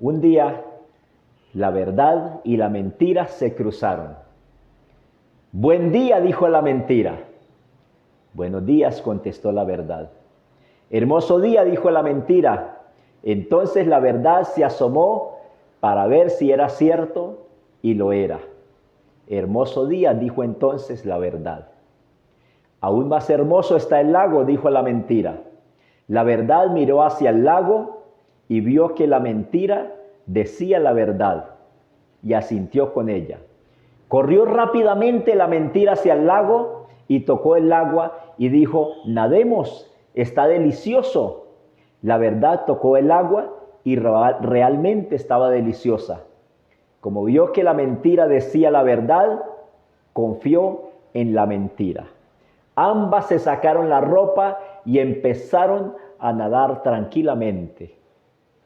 Un día, la verdad y la mentira se cruzaron. Buen día, dijo la mentira. Buenos días, contestó la verdad. Hermoso día, dijo la mentira. Entonces la verdad se asomó para ver si era cierto y lo era. Hermoso día, dijo entonces la verdad. Aún más hermoso está el lago, dijo la mentira. La verdad miró hacia el lago y vio que la mentira decía la verdad y asintió con ella. Corrió rápidamente la mentira hacia el lago y tocó el agua y dijo: nademos, está delicioso. La verdad tocó el agua y realmente estaba deliciosa. Como vio que la mentira decía la verdad, confió en la mentira. Ambas se sacaron la ropa y empezaron a nadar tranquilamente.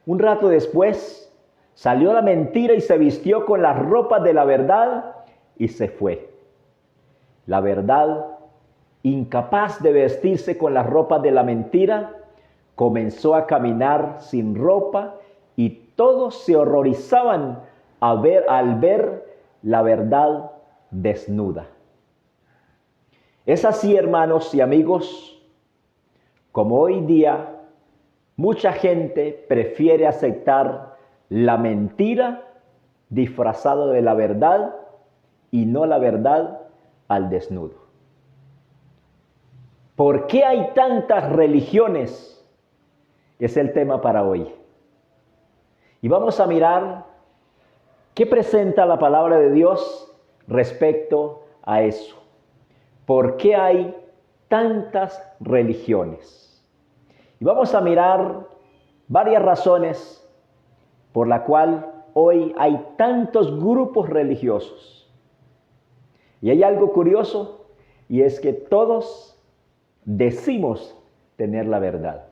Un rato después, salió la mentira y se vistió con las ropas de la verdad y se fue. La verdad, incapaz de vestirse con las ropas de la mentira, comenzó a caminar sin ropa y todos se horrorizaban al ver la verdad desnuda. Es así, hermanos y amigos, como hoy día mucha gente prefiere aceptar la mentira disfrazada de la verdad y no la verdad al desnudo. ¿Por qué hay tantas religiones? Es el tema para hoy. Y vamos a mirar qué presenta la palabra de Dios respecto a eso. ¿Por qué hay tantas religiones? Y vamos a mirar varias razones por la cual hoy hay tantos grupos religiosos. Y hay algo curioso, y es que todos decimos tener la verdad.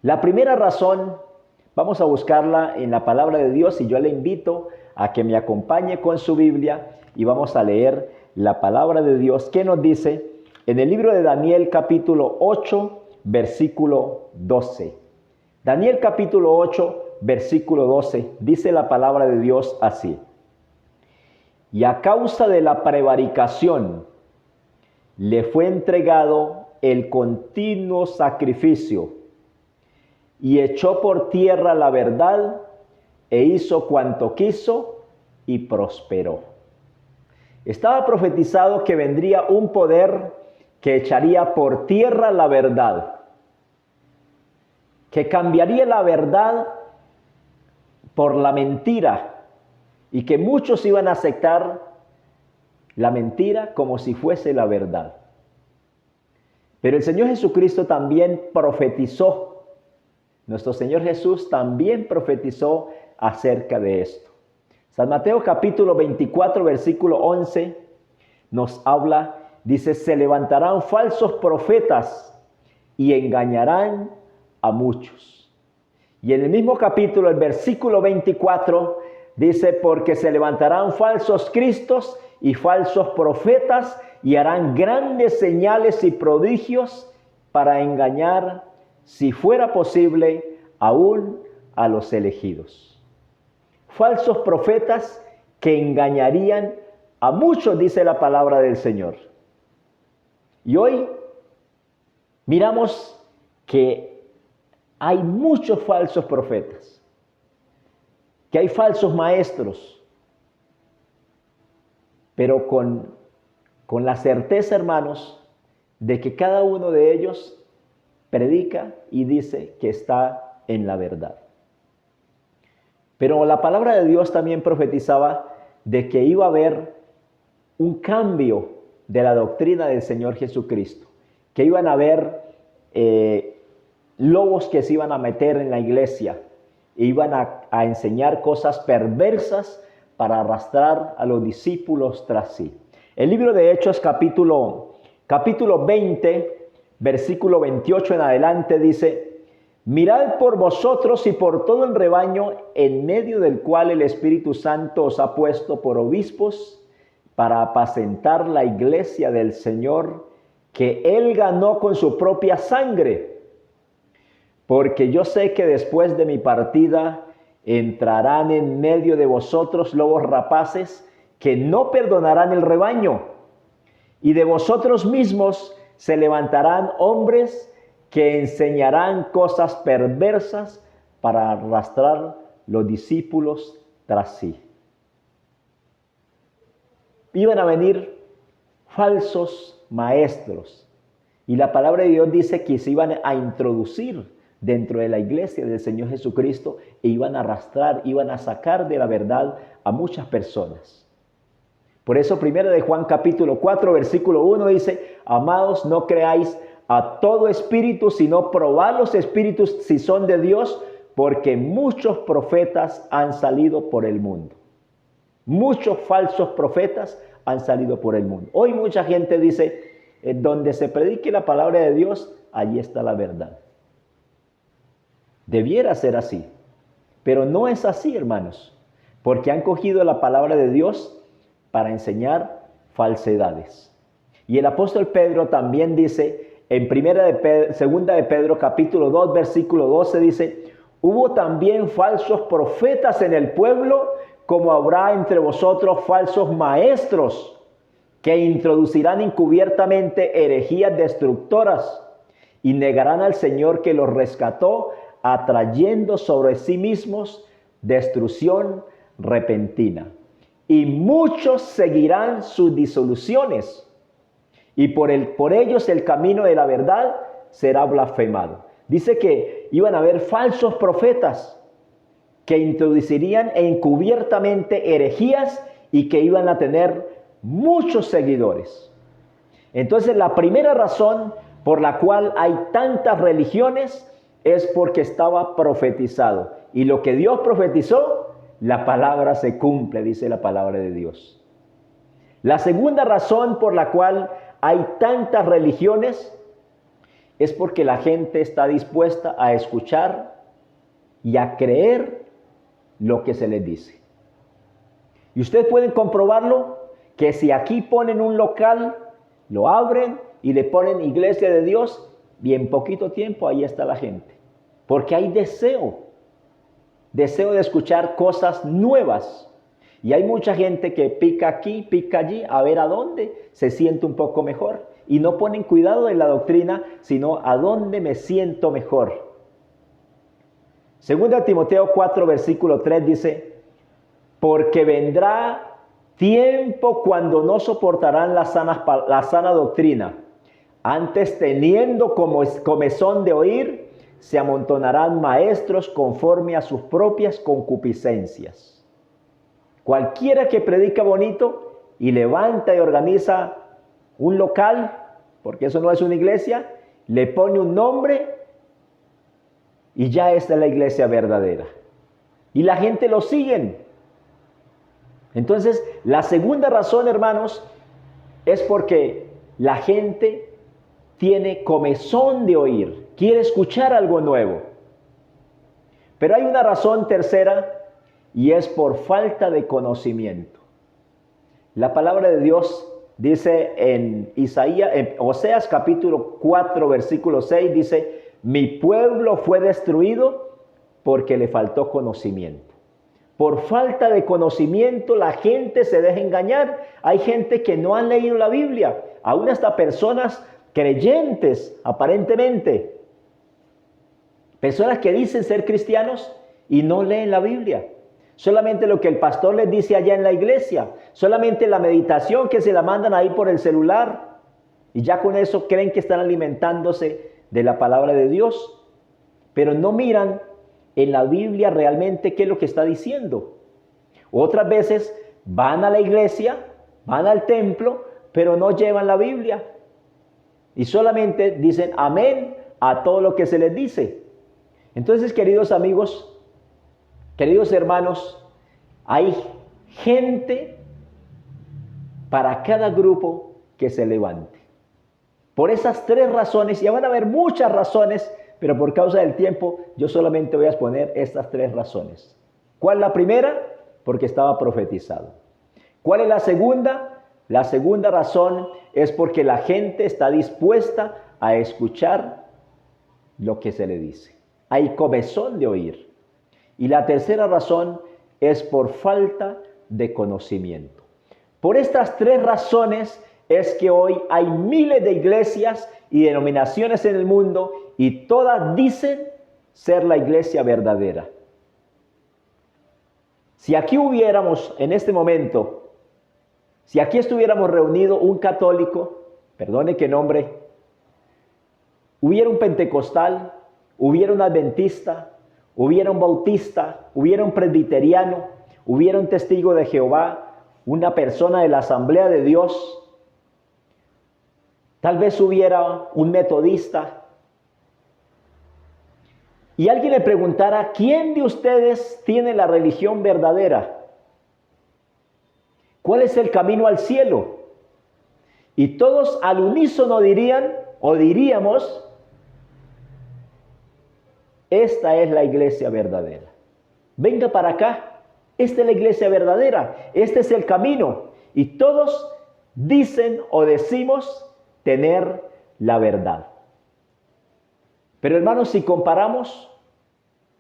La primera razón, vamos a buscarla en la palabra de Dios, y yo le invito a que me acompañe con su Biblia y vamos a leer la palabra de Dios que nos dice en el libro de Daniel capítulo 8, versículo 12. Daniel capítulo 8, versículo 12, dice la palabra de Dios así: y a causa de la prevaricación le fue entregado el continuo sacrificio, y echó por tierra la verdad, e hizo cuanto quiso, y prosperó. Estaba profetizado que vendría un poder que echaría por tierra la verdad, que cambiaría la verdad por la mentira, y que muchos iban a aceptar la mentira como si fuese la verdad. Pero el Señor Jesucristo también profetizó. Nuestro Señor Jesús también profetizó acerca de esto. San Mateo capítulo 24, versículo 11 nos habla, dice: se levantarán falsos profetas y engañarán a muchos. Y en el mismo capítulo, el versículo 24, dice: porque se levantarán falsos cristos y falsos profetas y harán grandes señales y prodigios para engañar, si fuera posible, aún a los elegidos. Falsos profetas que engañarían a muchos, dice la palabra del Señor. Y hoy miramos que hay muchos falsos profetas, que hay falsos maestros, pero con la certeza, hermanos, de que cada uno de ellos predica y dice que está en la verdad. Pero la palabra de Dios también profetizaba de que iba a haber un cambio de la doctrina del Señor Jesucristo, que iban a haber lobos que se iban a meter en la iglesia e iban a enseñar cosas perversas para arrastrar a los discípulos tras sí. El libro de Hechos capítulo 20, versículo 28 en adelante dice: mirad por vosotros y por todo el rebaño en medio del cual el Espíritu Santo os ha puesto por obispos para apacentar la iglesia del Señor, que Él ganó con su propia sangre. Porque yo sé que después de mi partida Entrarán en medio de vosotros lobos rapaces que no perdonarán el rebaño. Y de vosotros mismos se levantarán hombres que enseñarán cosas perversas para arrastrar los discípulos tras sí. Iban a venir falsos maestros. Y la palabra de Dios dice que se iban a introducir dentro de la iglesia del Señor Jesucristo e iban a arrastrar, iban a sacar de la verdad a muchas personas. Por eso, 1 de Juan capítulo 4, versículo 1 dice: amados, no creáis a todo espíritu, sino probad los espíritus si son de Dios, porque muchos profetas han salido por el mundo. Muchos falsos profetas han salido por el mundo. Hoy mucha gente dice: donde se predique la palabra de Dios, allí está la verdad. Debiera ser así, pero no es así, hermanos, porque han cogido la palabra de Dios para enseñar falsedades. Y el apóstol Pedro también dice, en segunda de Pedro capítulo 2, versículo 12, dice: hubo también falsos profetas en el pueblo, como habrá entre vosotros falsos maestros, que introducirán encubiertamente herejías destructoras y negarán al Señor que los rescató, atrayendo sobre sí mismos destrucción repentina. Y muchos seguirán sus disoluciones, y por ellos el camino de la verdad será blasfemado. Dice que iban a haber falsos profetas que introducirían encubiertamente herejías y que iban a tener muchos seguidores. Entonces, la primera razón por la cual hay tantas religiones es porque estaba profetizado. Y lo que Dios profetizó, la palabra se cumple, dice la palabra de Dios. La segunda razón por la cual hay tantas religiones es porque la gente está dispuesta a escuchar y a creer lo que se les dice. Y ustedes pueden comprobarlo, que si aquí ponen un local, lo abren y le ponen iglesia de Dios, y en poquito tiempo ahí está la gente. Porque hay deseo de escuchar cosas nuevas. Y hay mucha gente que pica aquí, pica allí, a ver a dónde se siente un poco mejor. Y no ponen cuidado en la doctrina, sino a dónde me siento mejor. Segunda Timoteo 4, versículo 3 dice: porque vendrá tiempo cuando no soportarán la sana doctrina. Antes, teniendo comezón de oír, se amontonarán maestros conforme a sus propias concupiscencias. Cualquiera que predica bonito y levanta y organiza un local, porque eso no es una iglesia, le pone un nombre y ya esta es la iglesia verdadera. Y la gente lo sigue. Entonces, la segunda razón, hermanos, es porque la gente tiene comezón de oír, quiere escuchar algo nuevo. Pero hay una razón tercera, y es por falta de conocimiento. La palabra de Dios dice en Oseas capítulo 4, versículo 6, dice: mi pueblo fue destruido porque le faltó conocimiento. Por falta de conocimiento la gente se deja engañar. Hay gente que no han leído la Biblia, aún hasta personas creyentes aparentemente. Personas que dicen ser cristianos y no leen la Biblia. Solamente lo que el pastor les dice allá en la iglesia, solamente la meditación que se la mandan ahí por el celular. Y ya con eso creen que están alimentándose de la palabra de Dios. Pero no miran en la Biblia realmente qué es lo que está diciendo. Otras veces van a la iglesia, van al templo, pero no llevan la Biblia. Y solamente dicen amén a todo lo que se les dice. Entonces, queridos amigos, queridos hermanos, hay gente para cada grupo que se levante. Por esas tres razones, y van a haber muchas razones, pero por causa del tiempo, yo solamente voy a exponer estas tres razones. ¿Cuál es la primera? Porque estaba profetizado. ¿Cuál es la segunda? La segunda razón es porque la gente está dispuesta a escuchar lo que se le dice. Hay comezón de oír. Y la tercera razón es por falta de conocimiento. Por estas tres razones es que hoy hay miles de iglesias y denominaciones en el mundo y todas dicen ser la iglesia verdadera. Si aquí hubiéramos en este momento, si aquí estuviéramos reunidos un católico, perdone que nombre, hubiera un pentecostal, hubiera un adventista, hubiera un bautista, hubiera un presbiteriano, hubiera un testigo de Jehová, una persona de la Asamblea de Dios, tal vez hubiera un metodista, y alguien le preguntara, ¿quién de ustedes tiene la religión verdadera? ¿Cuál es el camino al cielo? Y todos al unísono dirían, o diríamos, esta es la iglesia verdadera. Venga para acá, esta es la iglesia verdadera, este es el camino. Y todos dicen o decimos tener la verdad. Pero hermanos, si comparamos,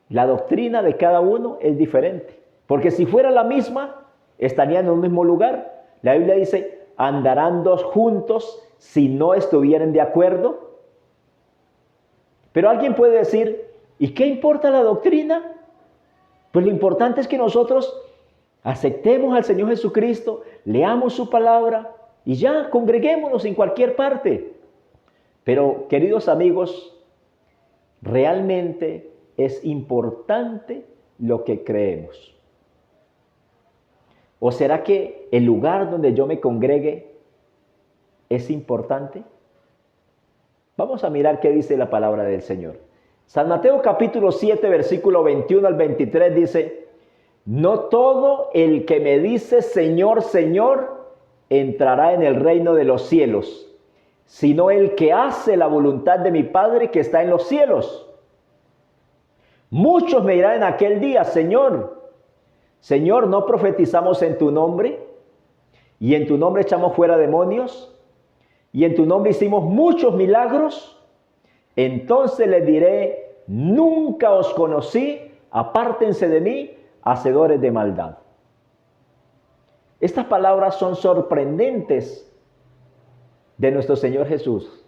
la doctrina de cada uno es diferente. Porque si fuera la misma, estarían en un mismo lugar. La Biblia dice, andarán dos juntos si no estuvieran de acuerdo. Pero alguien puede decir, ¿y qué importa la doctrina? Pues lo importante es que nosotros aceptemos al Señor Jesucristo, leamos su palabra y ya congreguémonos en cualquier parte. Pero, queridos amigos, realmente es importante lo que creemos. ¿O será que el lugar donde yo me congregue es importante? Vamos a mirar qué dice la palabra del Señor. San Mateo capítulo 7, versículo 21 al 23 dice, no todo el que me dice Señor, Señor, entrará en el reino de los cielos, sino el que hace la voluntad de mi Padre que está en los cielos. Muchos me dirán en aquel día, Señor, Señor, ¿no profetizamos en tu nombre? ¿Y en tu nombre echamos fuera demonios? ¿Y en tu nombre hicimos muchos milagros? Entonces les diré, nunca os conocí, apártense de mí, hacedores de maldad. Estas palabras son sorprendentes de nuestro Señor Jesús.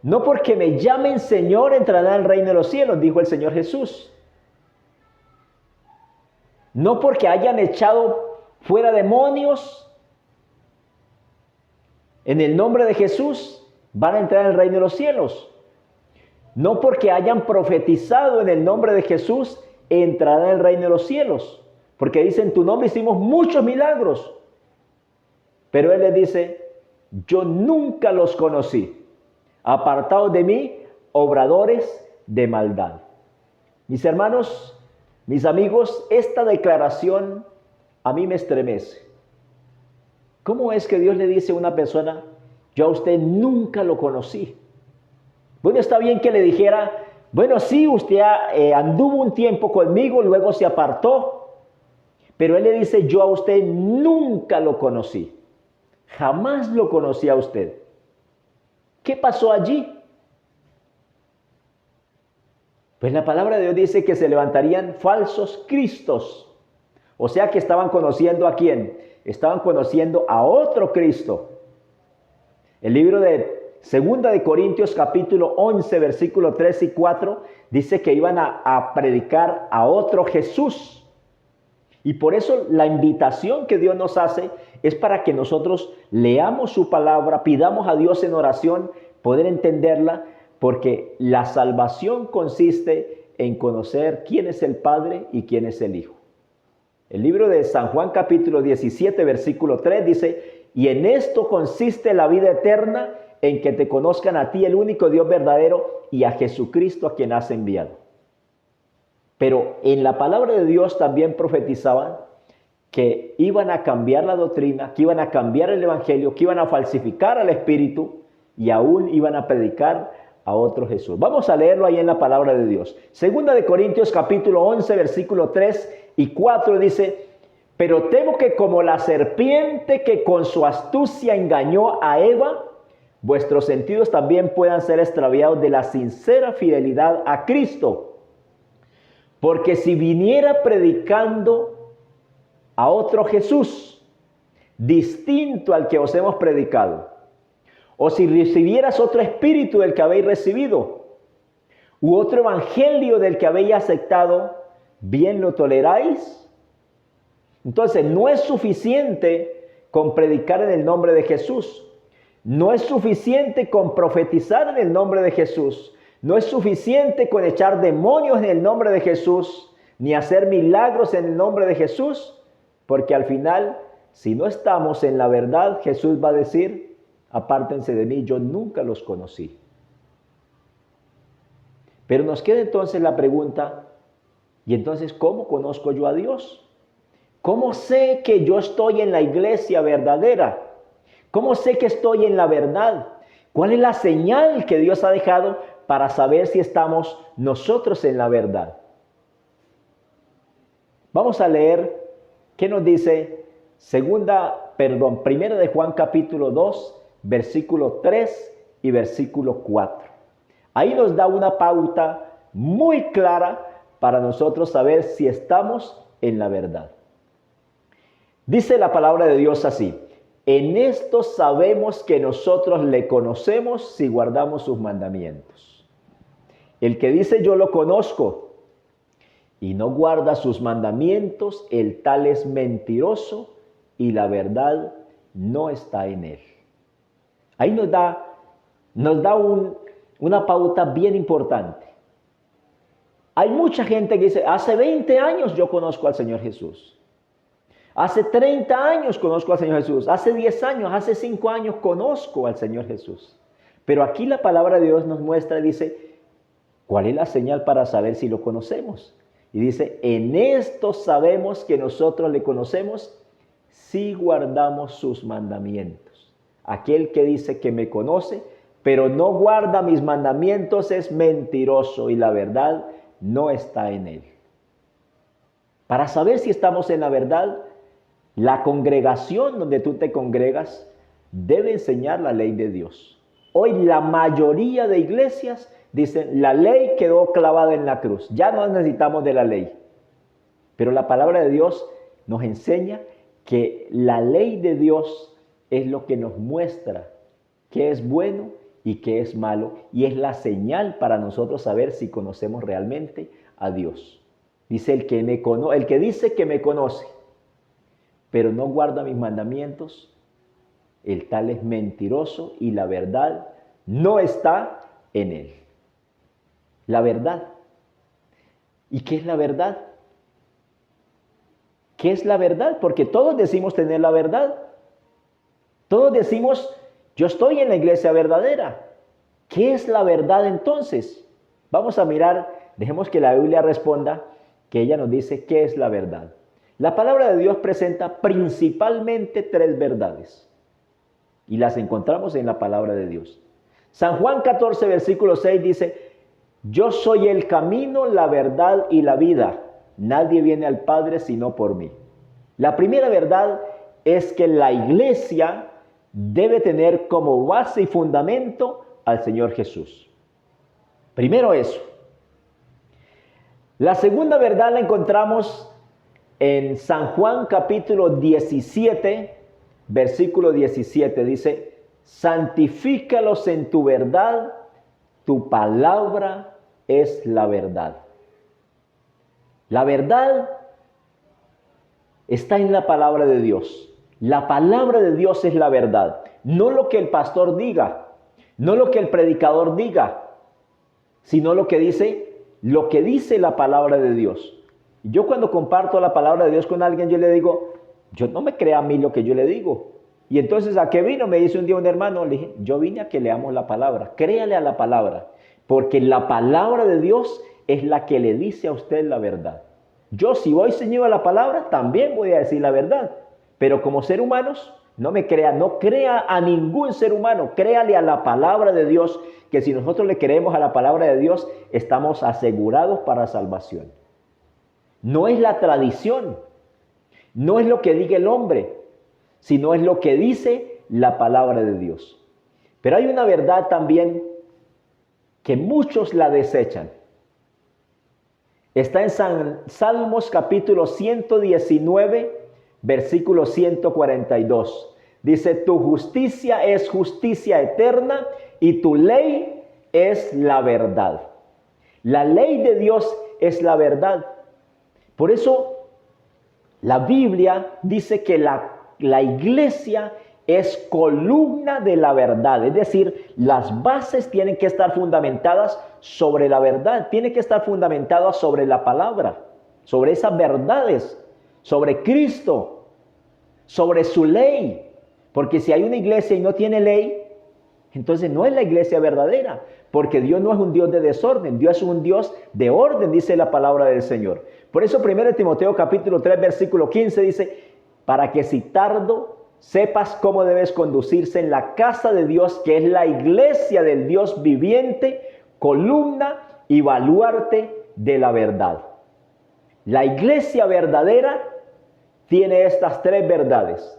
No porque me llamen Señor entrarán al reino de los cielos, dijo el Señor Jesús. No porque hayan echado fuera demonios en el nombre de Jesús van a entrar al reino de los cielos. No porque hayan profetizado en el nombre de Jesús entrarán al reino de los cielos. Porque dice, en tu nombre hicimos muchos milagros. Pero Él les dice, yo nunca los conocí. Apartados de mí, obradores de maldad. Mis hermanos, mis amigos, esta declaración a mí me estremece. ¿Cómo es que Dios le dice a una persona, yo a usted nunca lo conocí? Bueno, está bien que le dijera, bueno, sí, usted anduvo un tiempo conmigo, luego se apartó. Pero Él le dice, yo a usted nunca lo conocí. Jamás lo conocí a usted. ¿Qué pasó allí? Pues la palabra de Dios dice que se levantarían falsos cristos. O sea que estaban conociendo ¿a quién? Estaban conociendo a otro Cristo. El libro de 2 de Corintios capítulo 11 versículo 3 y 4 dice que iban a predicar a otro Jesús. Y por eso la invitación que Dios nos hace es para que nosotros leamos su palabra, pidamos a Dios en oración, poder entenderla, porque la salvación consiste en conocer quién es el Padre y quién es el Hijo. El libro de San Juan capítulo 17 versículo 3 dice, y en esto consiste la vida eterna, en que te conozcan a ti el único Dios verdadero y a Jesucristo a quien has enviado. Pero en la palabra de Dios también profetizaban que iban a cambiar la doctrina, que iban a cambiar el evangelio, que iban a falsificar al Espíritu y aún iban a predicar a otro Jesús. Vamos a leerlo ahí en la palabra de Dios. 2 de Corintios capítulo 11 versículo 3 y 4 dice, pero temo que como la serpiente que con su astucia engañó a Eva, vuestros sentidos también puedan ser extraviados de la sincera fidelidad a Cristo. Porque si viniera predicando a otro Jesús, distinto al que os hemos predicado, o si recibieras otro espíritu del que habéis recibido, u otro evangelio del que habéis aceptado, ¿bien lo toleráis? Entonces, no es suficiente con predicar en el nombre de Jesús. No es suficiente con profetizar en el nombre de Jesús. No es suficiente con echar demonios en el nombre de Jesús, ni hacer milagros en el nombre de Jesús, porque al final, si no estamos en la verdad, Jesús va a decir, apártense de mí, yo nunca los conocí. Pero nos queda entonces la pregunta, ¿y entonces cómo conozco yo a Dios? ¿Cómo sé que yo estoy en la iglesia verdadera? ¿Cómo sé que estoy en la verdad? ¿Cuál es la señal que Dios ha dejado para saber si estamos nosotros en la verdad? Vamos a leer qué nos dice Primera de Juan capítulo 2, versículo 3 y versículo 4. Ahí nos da una pauta muy clara para nosotros saber si estamos en la verdad. Dice la palabra de Dios así: en esto sabemos que nosotros le conocemos si guardamos sus mandamientos. El que dice yo lo conozco y no guarda sus mandamientos, el tal es mentiroso y la verdad no está en él. Ahí nos da una pauta bien importante. Hay mucha gente que dice, hace 20 años yo conozco al Señor Jesús. Hace 30 años conozco al Señor Jesús. Hace 10 años, hace 5 años conozco al Señor Jesús. Pero aquí la palabra de Dios nos muestra, dice, ¿cuál es la señal para saber si lo conocemos? Y dice, en esto sabemos que nosotros le conocemos si guardamos sus mandamientos. Aquel que dice que me conoce, pero no guarda mis mandamientos es mentiroso y la verdad no está en él. Para saber si estamos en la verdad, la congregación donde tú te congregas debe enseñar la ley de Dios. Hoy la mayoría de iglesias dicen, la ley quedó clavada en la cruz, ya no necesitamos de la ley. Pero la palabra de Dios nos enseña que la ley de Dios es lo que nos muestra qué es bueno y qué es malo, y es la señal para nosotros saber si conocemos realmente a Dios. Dice el que dice que me conoce, pero no guarda mis mandamientos, el tal es mentiroso y la verdad no está en él. La verdad. ¿Y qué es la verdad? ¿Qué es la verdad? Porque todos decimos tener la verdad. Todos decimos, yo estoy en la iglesia verdadera. ¿Qué es la verdad entonces? Vamos a mirar, dejemos que la Biblia responda, que ella nos dice qué es la verdad. La palabra de Dios presenta principalmente 3 verdades y las encontramos en la palabra de Dios. San Juan 14, versículo 6 dice, yo soy el camino, la verdad y la vida. Nadie viene al Padre sino por mí. La primera verdad es que la iglesia debe tener como base y fundamento al Señor Jesús. Primero eso. La segunda verdad la encontramos en San Juan capítulo 17, versículo 17. Dice, santifícalos en tu verdad, tu palabra es la verdad. La verdad está en la palabra de Dios. La palabra de Dios es la verdad. No lo que el pastor diga, no lo que el predicador diga, sino lo que dice la palabra de Dios. Yo cuando comparto la palabra de Dios con alguien, yo le digo, yo no me crea a mí lo que yo le digo. Y entonces, ¿a qué vino? Me dice un día un hermano, le dije, yo vine a que leamos la palabra. Créale a la palabra, porque la palabra de Dios es la que le dice a usted la verdad. Yo, si voy ceñido a la palabra, también voy a decir la verdad. Pero como ser humanos, no crea a ningún ser humano, créale a la palabra de Dios, que si nosotros le creemos a la palabra de Dios, estamos asegurados para salvación. No es la tradición, no es lo que diga el hombre, sino es lo que dice la palabra de Dios. Pero hay una verdad también que muchos la desechan. Está en Salmos capítulo 119, versículo 142. Dice, tu justicia es justicia eterna y tu ley es la verdad. La ley de Dios es la verdad. Por eso la Biblia dice que la iglesia es columna de la verdad. Es decir, las bases tienen que estar fundamentadas sobre la verdad. Tienen que estar fundamentadas sobre la palabra, sobre esas verdades, sobre Cristo, sobre su ley. Porque si hay una iglesia y no tiene ley, entonces no es la iglesia verdadera. Porque Dios no es un Dios de desorden, Dios es un Dios de orden, dice la palabra del Señor. Por eso 1 Timoteo capítulo 3, versículo 15 dice, para que si tardo sepas cómo debes conducirse en la casa de Dios, que es la iglesia del Dios viviente, columna y baluarte de la verdad. La iglesia verdadera tiene estas tres verdades.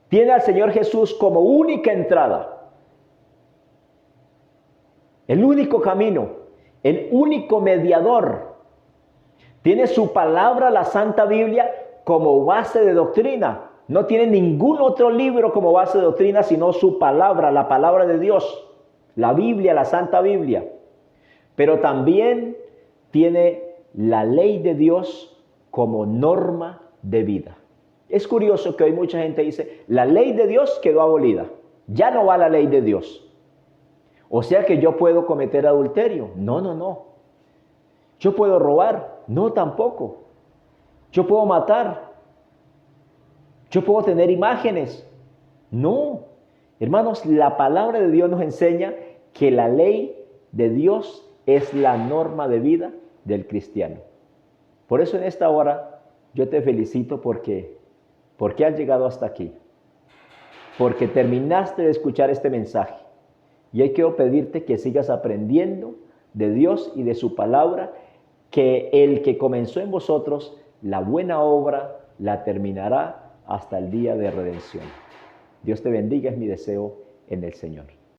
Tiene al Señor Jesús como única entrada, el único camino, el único mediador. Tiene su palabra, la Santa Biblia, como base de doctrina. No tiene ningún otro libro como base de doctrina, sino su palabra, la palabra de Dios, la Biblia, la Santa Biblia. Pero también tiene la ley de Dios como norma de vida. Es curioso que hoy mucha gente dice, la ley de Dios quedó abolida, ya no va la ley de Dios. O sea que yo puedo cometer adulterio. No. Yo puedo robar. No, tampoco. Yo puedo matar. Yo puedo tener imágenes. No. Hermanos, la palabra de Dios nos enseña que la ley de Dios es la norma de vida del cristiano. Por eso en esta hora yo te felicito porque has llegado hasta aquí. Porque terminaste de escuchar este mensaje. Y hoy quiero pedirte que sigas aprendiendo de Dios y de su palabra, que el que comenzó en vosotros la buena obra la terminará hasta el día de redención. Dios te bendiga, es mi deseo en el Señor.